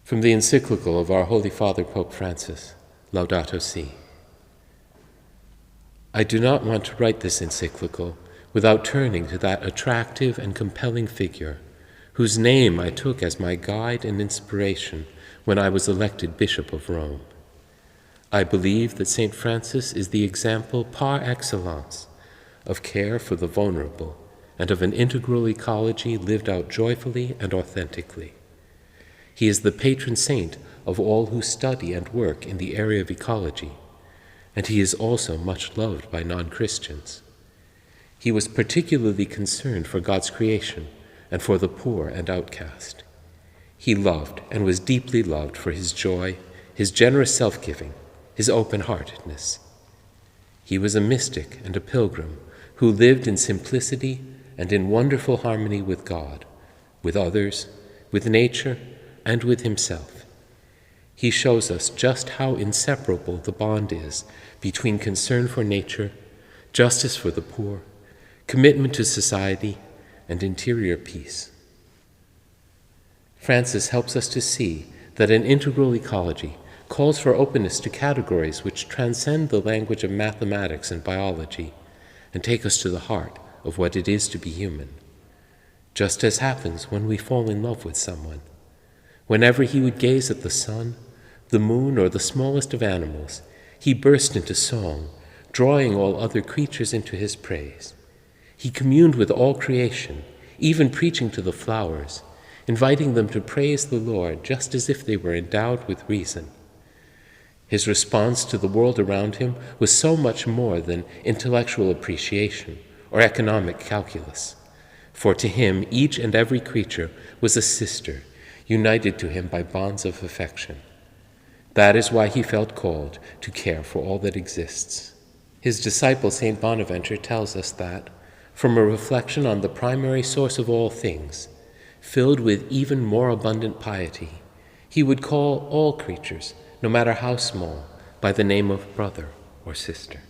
From the encyclical of our Holy Father Pope Francis, Laudato Si. I do not want to write this encyclical without turning to that attractive and compelling figure whose name I took as my guide and inspiration when I was elected Bishop of Rome. I believe that St. Francis is the example par excellence of care for the vulnerable and of an integral ecology lived out joyfully and authentically. He is the patron saint of all who study and work in the area of ecology, and he is also much loved by non-Christians. He was particularly concerned for God's creation and for the poor and outcast. He loved and was deeply loved for his joy, his generous self-giving, his open-heartedness. He was a mystic and a pilgrim who lived in simplicity and in wonderful harmony with God, with others, with nature, and with himself. He shows us just how inseparable the bond is between concern for nature, justice for the poor, commitment to society, and interior peace. Francis helps us to see that an integral ecology calls for openness to categories which transcend the language of mathematics and biology and take us to the heart of what it is to be human, just as happens when we fall in love with someone. Whenever he would gaze at the sun, the moon, or the smallest of animals, he burst into song, drawing all other creatures into his praise. He communed with all creation, even preaching to the flowers, inviting them to praise the Lord just as if they were endowed with reason. His response to the world around him was so much more than intellectual appreciation or economic calculus, for to him each and every creature was a sister, united to him by bonds of affection. That is why he felt called to care for all that exists. His disciple St. Bonaventure tells us that, from a reflection on the primary source of all things, filled with even more abundant piety, he would call all creatures, no matter how small, by the name of brother or sister.